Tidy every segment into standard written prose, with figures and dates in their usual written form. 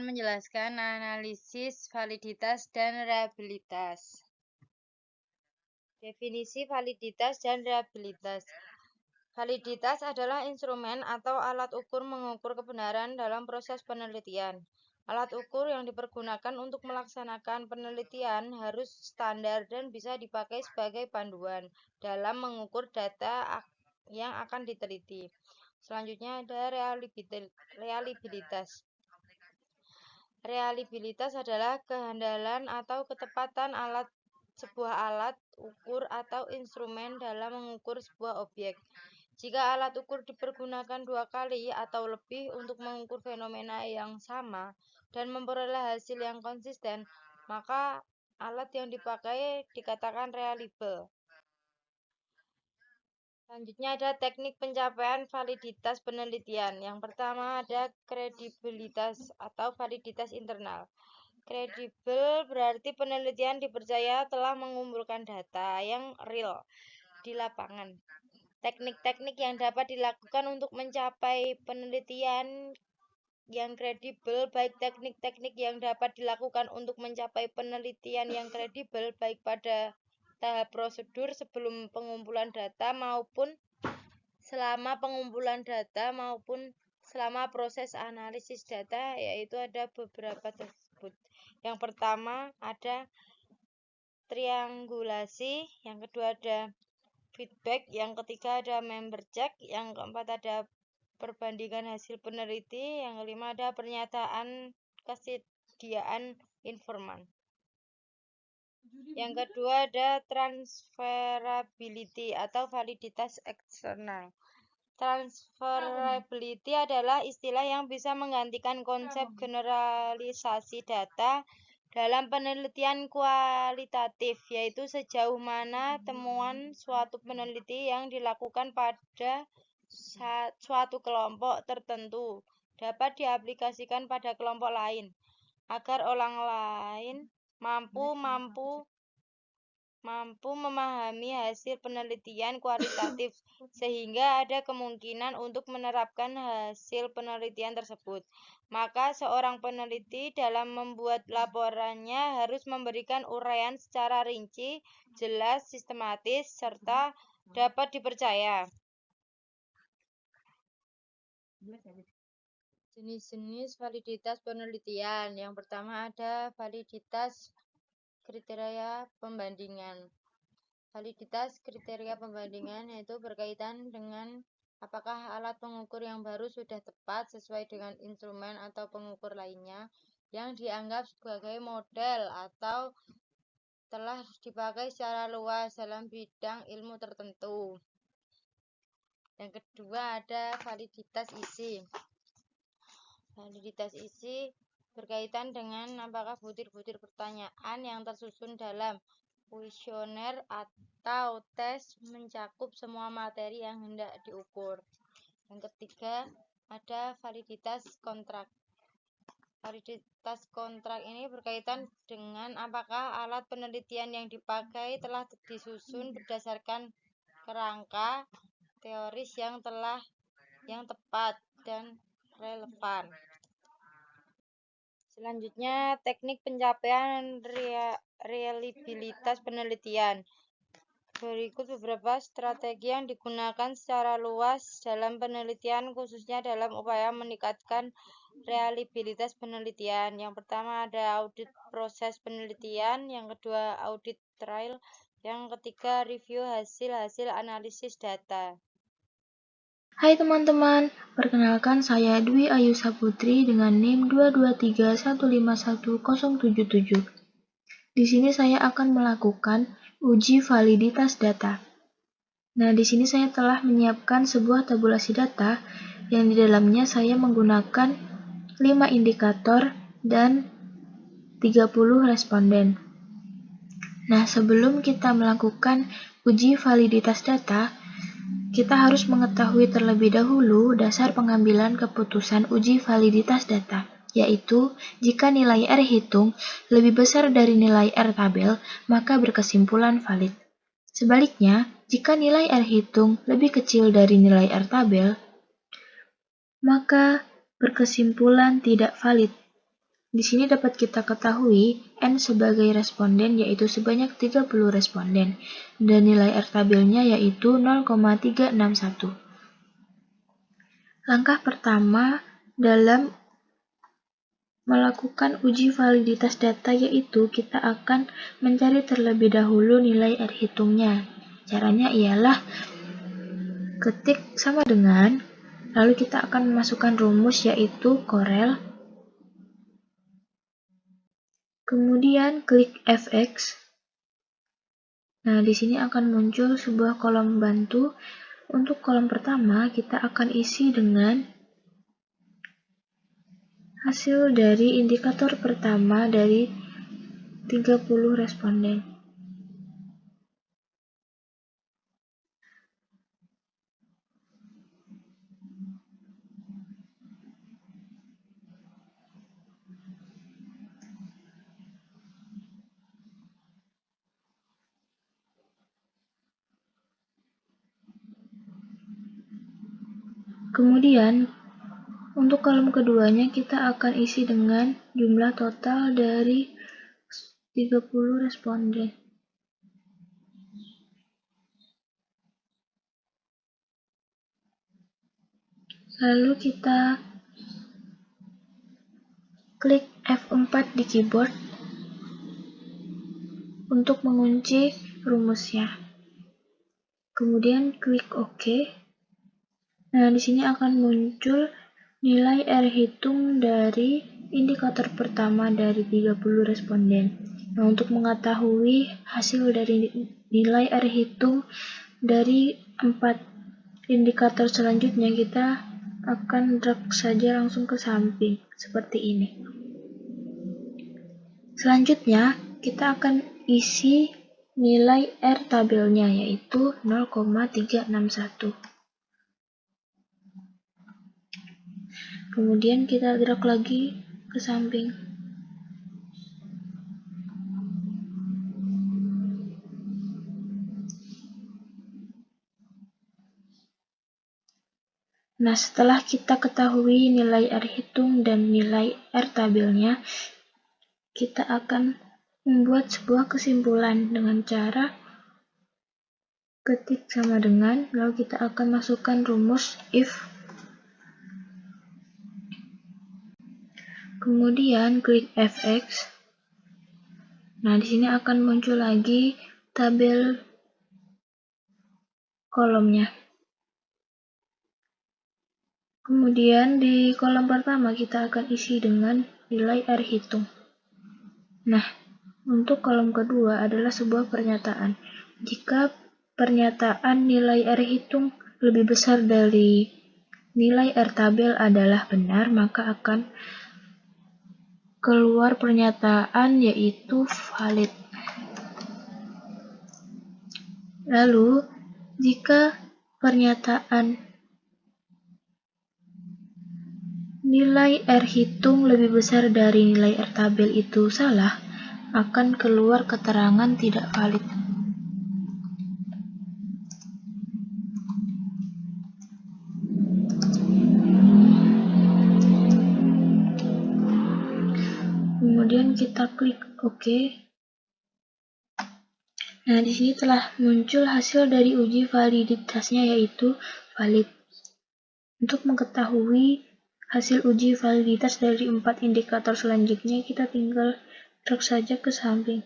menjelaskan analisis validitas dan reliabilitas. Definisi validitas dan reliabilitas. Validitas adalah instrumen atau alat ukur mengukur kebenaran dalam proses penelitian. Alat ukur yang dipergunakan untuk melaksanakan penelitian harus standar dan bisa dipakai sebagai panduan dalam mengukur data yang akan diteliti. Selanjutnya ada reliabilitas. Reliabilitas adalah kehandalan atau ketepatan sebuah alat ukur atau instrumen dalam mengukur sebuah objek. Jika alat ukur dipergunakan 2 kali atau lebih untuk mengukur fenomena yang sama dan memperoleh hasil yang konsisten, maka alat yang dipakai dikatakan reliable. Selanjutnya ada teknik pencapaian validitas penelitian. Yang pertama ada kredibilitas atau validitas internal. Kredibel berarti penelitian dipercaya telah mengumpulkan data yang real di lapangan. Teknik-teknik yang dapat dilakukan untuk mencapai penelitian yang kredibel, baik teknik-teknik yang dapat dilakukan untuk mencapai penelitian yang kredibel, baik pada tahap prosedur sebelum pengumpulan data maupun selama pengumpulan data maupun selama proses analisis data, yaitu ada beberapa tersebut. Yang pertama ada triangulasi, yang kedua ada feedback, yang ketiga ada member check, yang keempat ada perbandingan hasil peneliti, yang kelima ada pernyataan kesediaan informan. Yang kedua ada transferability atau validitas eksternal. Transferability adalah istilah yang bisa menggantikan konsep generalisasi data dalam penelitian kualitatif, yaitu sejauh mana temuan suatu peneliti yang dilakukan pada suatu kelompok tertentu dapat diaplikasikan pada kelompok lain, agar orang lain mampu memahami hasil penelitian kualitatif, sehingga ada kemungkinan untuk menerapkan hasil penelitian tersebut. Maka seorang peneliti dalam membuat laporannya harus memberikan uraian secara rinci, jelas, sistematis, serta dapat dipercaya. Jenis-jenis validitas penelitian. Yang pertama ada validitas kriteria pembandingan. Validitas kriteria pembandingan yaitu berkaitan dengan apakah alat pengukur yang baru sudah tepat sesuai dengan instrumen atau pengukur lainnya yang dianggap sebagai model atau telah dipakai secara luas dalam bidang ilmu tertentu. Yang kedua ada validitas isi. Validitas isi berkaitan dengan apakah butir-butir pertanyaan yang tersusun dalam kuesioner atau tes mencakup semua materi yang hendak diukur. Yang ketiga ada validitas kontrak. Validitas kontrak ini berkaitan dengan apakah alat penelitian yang dipakai telah disusun berdasarkan kerangka teoris yang tepat dan relevan. Selanjutnya, teknik pencapaian reliabilitas penelitian. Berikut beberapa strategi yang digunakan secara luas dalam penelitian, khususnya dalam upaya meningkatkan reliabilitas penelitian. Yang pertama ada audit proses penelitian, yang kedua audit trail, yang ketiga review hasil analisis data. Hai teman-teman, perkenalkan saya Dwi Ayu Saputri dengan NIM 223151077. Di sini saya akan melakukan uji validitas data. Nah, di sini saya telah menyiapkan sebuah tabulasi data yang di dalamnya saya menggunakan 5 indikator dan 30 responden. Nah, sebelum kita melakukan uji validitas data, kita harus mengetahui terlebih dahulu dasar pengambilan keputusan uji validitas data, yaitu jika nilai R hitung lebih besar dari nilai R tabel, maka berkesimpulan valid. Sebaliknya, jika nilai R hitung lebih kecil dari nilai R tabel, maka berkesimpulan tidak valid. Di sini dapat kita ketahui N sebagai responden yaitu sebanyak 30 responden dan nilai R tabelnya yaitu 0,361. Langkah pertama dalam melakukan uji validitas data yaitu kita akan mencari terlebih dahulu nilai R hitungnya. Caranya ialah ketik sama dengan, lalu kita akan memasukkan rumus yaitu Corel. Kemudian klik Fx. Nah, di sini akan muncul sebuah kolom bantu. Untuk kolom pertama, kita akan isi dengan hasil dari indikator pertama dari 30 responden. Kemudian, untuk kolom keduanya kita akan isi dengan jumlah total dari 30 responden. Lalu kita klik F4 di keyboard untuk mengunci rumusnya. Kemudian klik OK. Nah, di sini akan muncul nilai R hitung dari indikator pertama dari 30 responden. Nah, untuk mengetahui hasil dari nilai R hitung dari 4 indikator selanjutnya, kita akan drag saja langsung ke samping, seperti ini. Selanjutnya, kita akan isi nilai R tabelnya, yaitu 0,361. Kemudian kita drag lagi ke samping. Nah, setelah kita ketahui nilai R hitung dan nilai R tabelnya, kita akan membuat sebuah kesimpulan dengan cara ketik sama dengan, lalu kita akan masukkan rumus if. Kemudian klik Fx. Nah, di sini akan muncul lagi tabel kolomnya. Kemudian di kolom pertama kita akan isi dengan nilai R hitung. Nah, untuk kolom kedua adalah sebuah pernyataan. Jika pernyataan nilai R hitung lebih besar dari nilai R tabel adalah benar, maka akan keluar pernyataan yaitu valid. Lalu, jika pernyataan nilai R hitung lebih besar dari nilai R tabel itu salah, akan keluar keterangan tidak valid. Kemudian kita klik OK. Nah, di sini telah muncul hasil dari uji validitasnya yaitu valid. Untuk mengetahui hasil uji validitas dari 4 indikator selanjutnya, kita tinggal drag saja ke samping.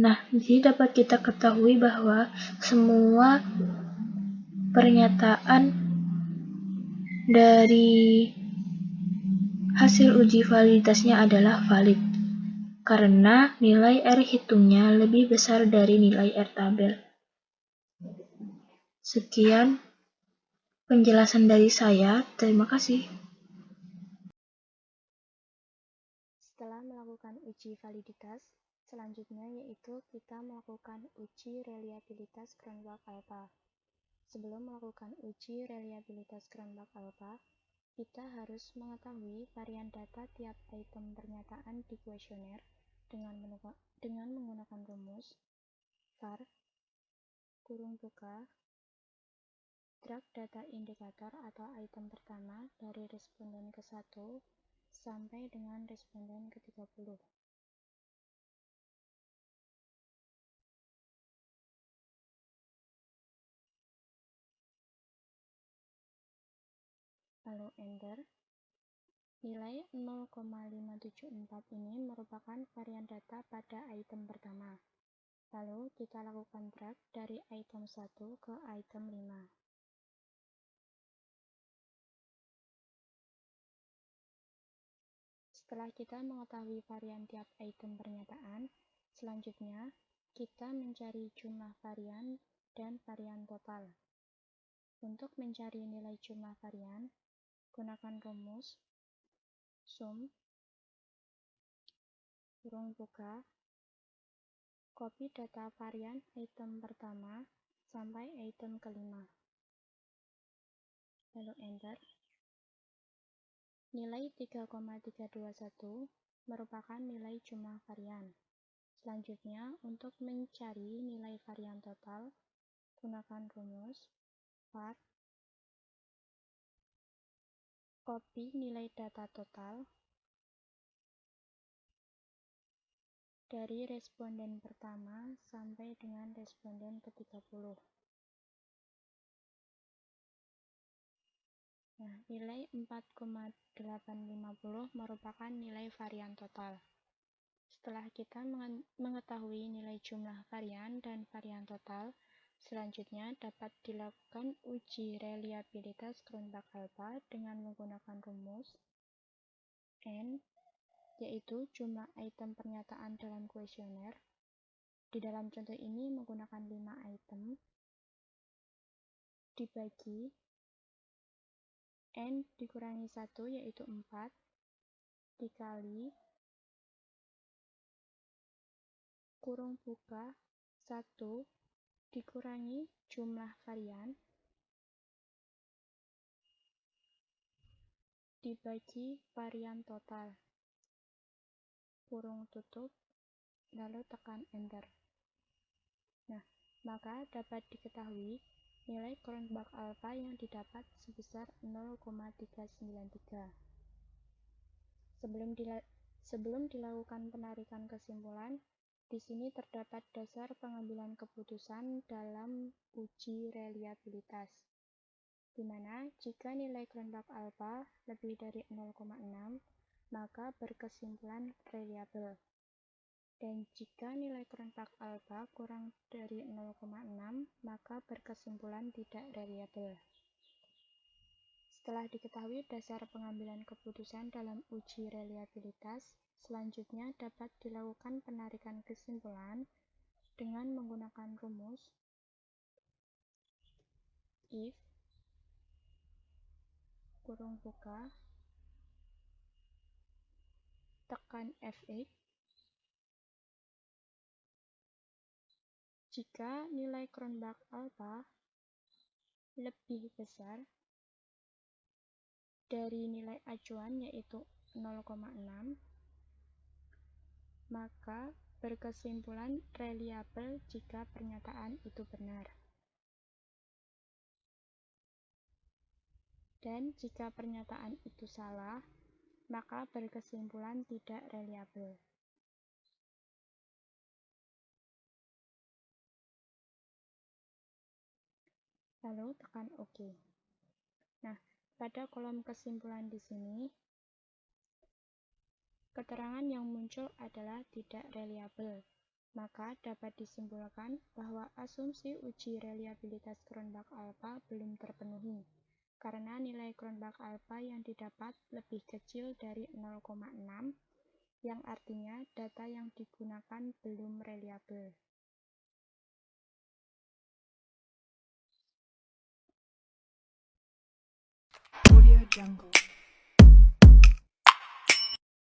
Nah, di sini dapat kita ketahui bahwa semua pernyataan dari hasil uji validitasnya adalah valid karena nilai R hitungnya lebih besar dari nilai R tabel. Sekian penjelasan dari saya. Terima kasih. Setelah melakukan uji validitas, selanjutnya yaitu kita melakukan uji reliabilitas Cronbach alpha. Sebelum melakukan uji reliabilitas Cronbach alpha, kita harus mengetahui varian data tiap item pernyataan di kuesioner dengan menggunakan rumus var (kurung buka) drag data indikator atau item pertama dari responden ke-1 sampai dengan responden ke-30. Lalu enter. Nilai 0,574 ini merupakan varian data pada item pertama. Lalu kita lakukan drag dari item 1 ke item 5. Setelah kita mengetahui varian tiap item pernyataan, selanjutnya kita mencari jumlah varian dan varian total. Untuk mencari nilai jumlah varian, gunakan rumus sum kurung buka copy data varian item pertama sampai item kelima. Lalu enter. Nilai 3,321 merupakan nilai jumlah varian. Selanjutnya, untuk mencari nilai varian total, gunakan rumus var copy nilai data total dari responden pertama sampai dengan responden ke-30. Nah, nilai 4,850 merupakan nilai varian total. Setelah kita mengetahui nilai jumlah varian dan varian total, selanjutnya dapat dilakukan uji reliabilitas Cronbach alpha dengan menggunakan rumus N, yaitu jumlah item pernyataan dalam kuesioner. Di dalam contoh ini menggunakan 5 item, dibagi N dikurangi 1 yaitu 4, dikali kurung buka 1 dikurangi jumlah varian, dibagi varian total, kurung tutup, lalu tekan enter. Nah, maka dapat diketahui nilai Cronbach alpha yang didapat sebesar 0,393. Sebelum dilakukan penarikan kesimpulan, di sini terdapat dasar pengambilan keputusan dalam uji reliabilitas, di mana jika nilai Cronbach alpha lebih dari 0,6, maka berkesimpulan reliable. Dan jika nilai Cronbach alpha kurang dari 0,6, maka berkesimpulan tidak reliable. Setelah diketahui dasar pengambilan keputusan dalam uji reliabilitas, selanjutnya dapat dilakukan penarikan kesimpulan dengan menggunakan rumus if kurung buka tekan F8 jika nilai Cronbach alpha lebih besar dari nilai acuan yaitu 0,6, maka berkesimpulan reliable jika pernyataan itu benar. Dan jika pernyataan itu salah, maka berkesimpulan tidak reliable. Lalu tekan OK. Nah, pada kolom kesimpulan di sini, keterangan yang muncul adalah tidak reliable. Maka dapat disimpulkan bahwa asumsi uji reliabilitas Cronbach alpha belum terpenuhi, karena nilai Cronbach alpha yang didapat lebih kecil dari 0,6, yang artinya data yang digunakan belum reliable. Audio Jungle.